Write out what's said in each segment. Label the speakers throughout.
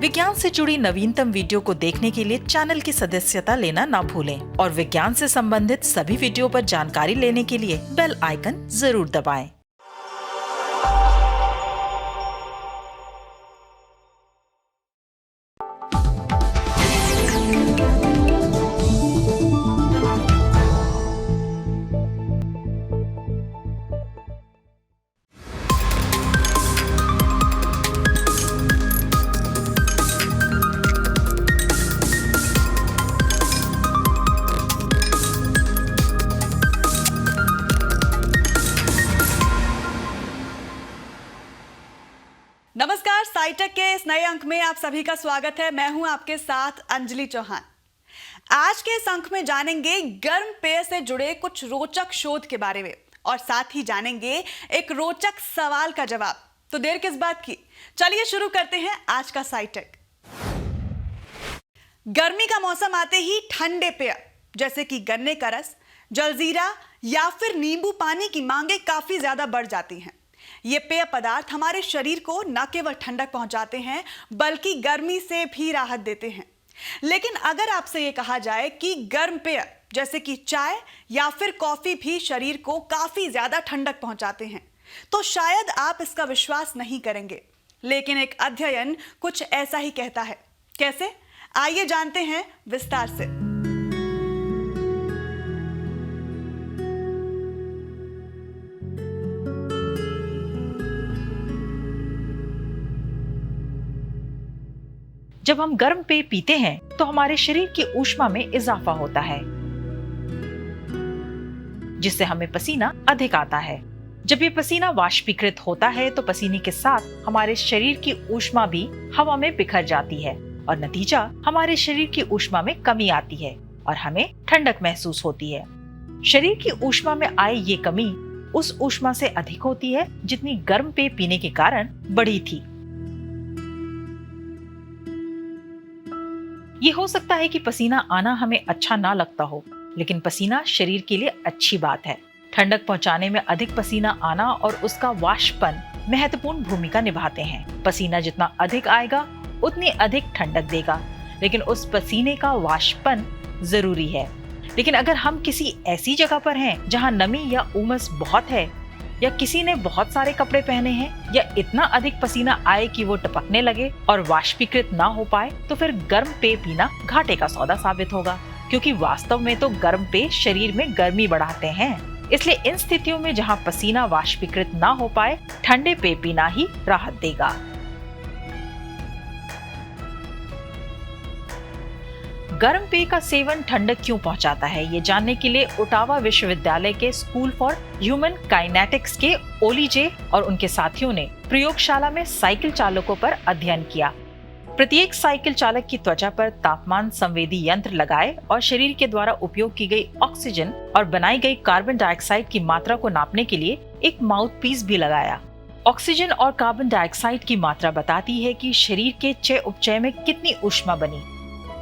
Speaker 1: विज्ञान से जुड़ी नवीनतम वीडियो को देखने के लिए चैनल की सदस्यता लेना ना भूलें और विज्ञान से संबंधित सभी वीडियो पर जानकारी लेने के लिए बेल आइकन जरूर दबाएं।
Speaker 2: नमस्कार, साइटेक के इस नए अंक में आप सभी का स्वागत है। मैं हूं आपके साथ अंजलि चौहान। आज के इस अंक में जानेंगे गर्म पेय से जुड़े कुछ रोचक शोध के बारे में और साथ ही जानेंगे एक रोचक सवाल का जवाब। तो देर किस बात की, चलिए शुरू करते हैं आज का साइटेक। गर्मी का मौसम आते ही ठंडे पेय जैसे कि गन्ने का रस, जलजीरा या फिर नींबू पानी की मांगे काफी ज्यादा बढ़ जाती हैं। ये पेय पदार्थ हमारे शरीर को न केवल ठंडक पहुंचाते हैं बल्कि गर्मी से भी राहत देते हैं। लेकिन अगर आपसे ये कहा जाए कि गर्म पेय जैसे कि चाय या फिर कॉफी भी शरीर को काफी ज्यादा ठंडक पहुंचाते हैं, तो शायद आप इसका विश्वास नहीं करेंगे। लेकिन एक अध्ययन कुछ ऐसा ही कहता है। कैसे? आइए जानते हैं विस्तार से।
Speaker 1: जब हम गर्म पेय पीते हैं तो हमारे शरीर की ऊष्मा में इजाफा होता है, जिससे हमें पसीना अधिक आता है। जब ये पसीना वाष्पीकृत होता है तो पसीने के साथ हमारे शरीर की ऊष्मा भी हवा में बिखर जाती है और नतीजा हमारे शरीर की ऊष्मा में कमी आती है और हमें ठंडक महसूस होती है। शरीर की ऊष्मा में आई ये कमी उस ऊष्मा से अधिक होती है जितनी गर्म पेय पीने के कारण बढ़ी थी। ये हो सकता है कि पसीना आना हमें अच्छा ना लगता हो, लेकिन पसीना शरीर के लिए अच्छी बात है। ठंडक पहुंचाने में अधिक पसीना आना और उसका वाष्पन महत्वपूर्ण भूमिका निभाते हैं। पसीना जितना अधिक आएगा उतनी अधिक ठंडक देगा, लेकिन उस पसीने का वाष्पन जरूरी है। लेकिन अगर हम किसी ऐसी जगह पर हैं जहां नमी या उमस बहुत है, या किसी ने बहुत सारे कपड़े पहने हैं, या इतना अधिक पसीना आए कि वो टपकने लगे और वाष्पीकृत ना हो पाए, तो फिर गर्म पेय पीना घाटे का सौदा साबित होगा, क्योंकि वास्तव में तो गर्म पेय शरीर में गर्मी बढ़ाते हैं। इसलिए इन स्थितियों में जहां पसीना वाष्पीकृत ना हो पाए, ठंडे पेय पीना ही राहत देगा। गर्म पेय का सेवन ठंडक क्यों पहुंचाता है, ये जानने के लिए ओटावा विश्वविद्यालय के स्कूल फॉर ह्यूमन काइनेटिक्स के ओली जे और उनके साथियों ने प्रयोगशाला में साइकिल चालकों पर अध्ययन किया। प्रत्येक साइकिल चालक की त्वचा पर तापमान संवेदी यंत्र लगाए और शरीर के द्वारा उपयोग की गई ऑक्सीजन और बनाई गई कार्बन डाइऑक्साइड की मात्रा को नापने के लिए एक माउथ पीस भी लगाया। ऑक्सीजन और कार्बन डाइऑक्साइड की मात्रा बताती है कि शरीर के चय उपचय में कितनी ऊष्मा बनी।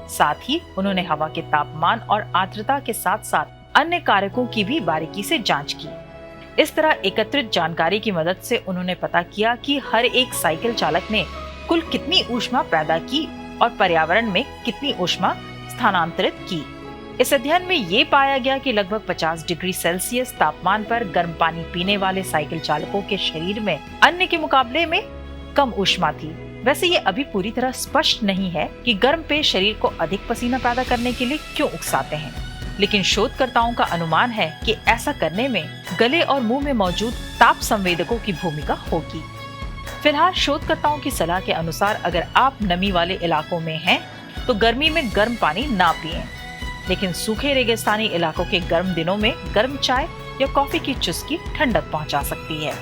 Speaker 1: साथ ही उन्होंने हवा के तापमान और आर्द्रता के साथ साथ अन्य कारकों की भी बारीकी से जांच की। इस तरह एकत्रित जानकारी की मदद से उन्होंने पता किया कि हर एक साइकिल चालक ने कुल कितनी ऊष्मा पैदा की और पर्यावरण में कितनी ऊष्मा स्थानांतरित की। इस अध्ययन में ये पाया गया कि लगभग 50 डिग्री सेल्सियस तापमान पर गर्म पानी पीने वाले साइकिल चालकों के शरीर में अन्य के मुकाबले में कम ऊष्मा थी। वैसे ये अभी पूरी तरह स्पष्ट नहीं है कि गर्म पेय शरीर को अधिक पसीना पैदा करने के लिए क्यों उकसाते हैं, लेकिन शोधकर्ताओं का अनुमान है कि ऐसा करने में गले और मुंह में मौजूद ताप संवेदकों की भूमिका होगी। फिलहाल शोधकर्ताओं की सलाह के अनुसार अगर आप नमी वाले इलाकों में हैं, तो गर्मी में गर्म पानी ना पिएं, लेकिन सूखे रेगिस्तानी इलाकों के गर्म दिनों में गर्म चाय या कॉफी की चुस्की ठंडक पहुंचा सकती है।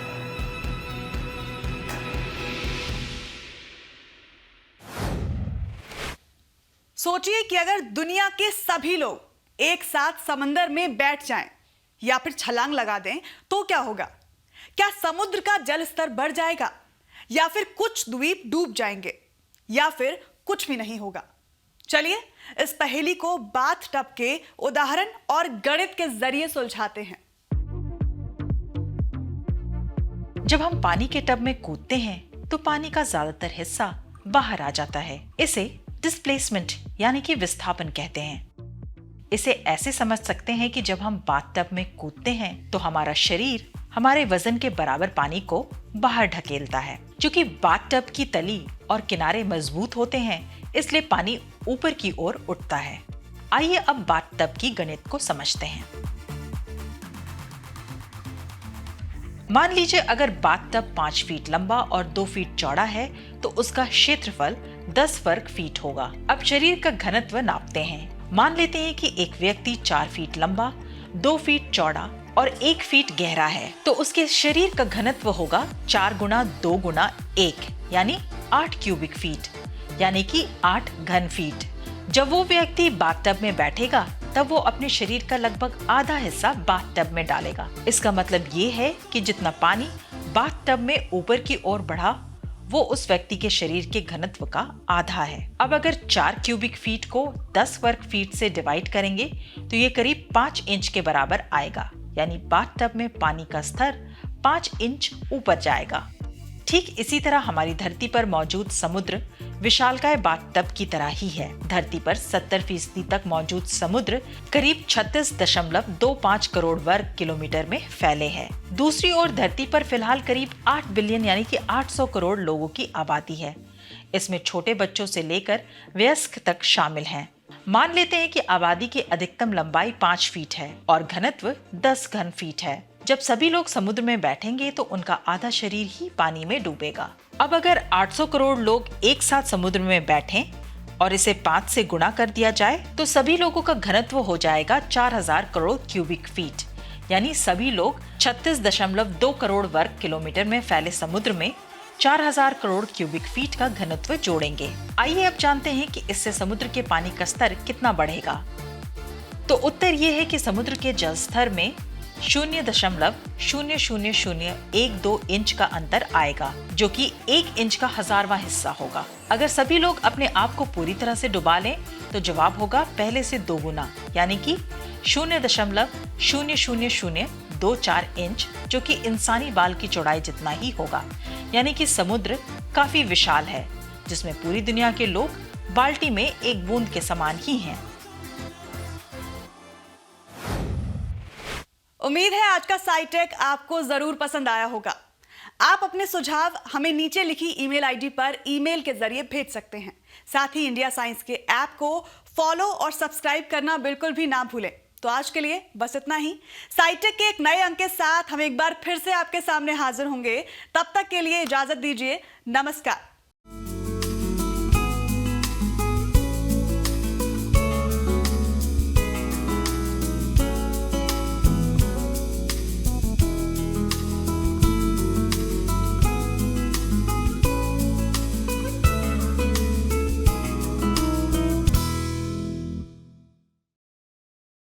Speaker 2: सोचिए कि अगर दुनिया के सभी लोग एक साथ समंदर में बैठ जाएं या फिर छलांग लगा दें तो क्या होगा? क्या समुद्र का जल स्तर बढ़ जाएगा, या फिर कुछ द्वीप डूब जाएंगे, या फिर कुछ भी नहीं होगा? चलिए इस पहेली को बाथ टब के उदाहरण और गणित के जरिए सुलझाते हैं।
Speaker 1: जब हम पानी के टब में कूदते हैं तो पानी का ज्यादातर हिस्सा बाहर आ जाता है। इसे डिस्प्लेसमेंट यानी कि विस्थापन कहते हैं। इसे ऐसे समझ सकते हैं कि जब हम बाथटब में कूदते हैं तो हमारा शरीर हमारे वजन के बराबर पानी को बाहर ढकेलता है। क्योंकि बाथटब की तली और किनारे मजबूत होते हैं, इसलिए पानी ऊपर की ओर उठता है। आइए अब बाथटब की गणित को समझते हैं। मान लीजिए अगर बाथटब 5 फीट लंबा और 2 फीट चौड़ा है तो उसका क्षेत्रफल 10 वर्ग फीट होगा। अब शरीर का घनत्व नापते हैं। मान लेते हैं कि एक व्यक्ति 4 फीट लंबा, 2 फीट चौड़ा और 1 फीट गहरा है, तो उसके शरीर का घनत्व होगा 4 गुना 2 गुना 1 यानी 8 क्यूबिक फीट, यानी कि 8 घन फीट। जब वो व्यक्ति बाथटब में बैठेगा तब वो अपने शरीर का लगभग आधा हिस्सा बाथटब में डालेगा। इसका मतलब ये है कि जितना पानी बाथटब में ऊपर की ओर बढ़ा वो उस व्यक्ति के शरीर के घनत्व का आधा है। अब अगर 4 क्यूबिक फीट को 10 वर्ग फीट से डिवाइड करेंगे तो ये करीब 5 इंच के बराबर आएगा, यानी बाथटब में पानी का स्तर 5 इंच ऊपर जाएगा। ठीक इसी तरह हमारी धरती पर मौजूद समुद्र विशालकाय बाथटब की तरह ही है। धरती पर 70% तक मौजूद समुद्र करीब 36.25 करोड़ वर्ग किलोमीटर में फैले हैं। दूसरी ओर धरती पर फिलहाल करीब 8 बिलियन यानी कि 800 करोड़ लोगों की आबादी है। इसमें छोटे बच्चों से लेकर वयस्क तक शामिल हैं। मान लेते हैं कि आबादी की अधिकतम लंबाई 5 फीट है और घनत्व 10 घन फीट है। जब सभी लोग समुद्र में बैठेंगे तो उनका आधा शरीर ही पानी में डूबेगा। अब अगर 800 करोड़ लोग एक साथ समुद्र में बैठें और इसे 5 से गुणा कर दिया जाए तो सभी लोगों का घनत्व हो जाएगा 4000 करोड़ क्यूबिक फीट, यानी सभी लोग 36.2 करोड़ वर्ग किलोमीटर में फैले समुद्र में 4000 करोड़ क्यूबिक फीट का घनत्व जोड़ेंगे। आइए अब जानते हैं कि इससे समुद्र के पानी का स्तर कितना बढ़ेगा। तो उत्तर ये है कि समुद्र के जल स्तर में 0.00012 इंच का अंतर आएगा, जो कि 1 इंच का 1000वां हिस्सा होगा। अगर सभी लोग अपने आप को पूरी तरह से डुबा लें तो जवाब होगा पहले से 2 गुना, यानी कि 0.00024 इंच, जो कि इंसानी बाल की चौड़ाई जितना ही होगा। यानी कि समुद्र काफी विशाल है, जिसमें पूरी दुनिया के लोग बाल्टी में एक बूंद के समान ही हैं।
Speaker 2: उम्मीद है आज का SciTech आपको जरूर पसंद आया होगा। आप अपने सुझाव हमें नीचे लिखी ईमेल आईडी पर ईमेल के जरिए भेज सकते हैं। साथ ही इंडिया साइंस के ऐप को फॉलो और सब्सक्राइब करना बिल्कुल भी ना भूलें। तो आज के लिए बस इतना ही। SciTech के एक नए अंक के साथ हम एक बार फिर से आपके सामने हाजिर होंगे। तब तक के लिए इजाजत दीजिए। नमस्कार।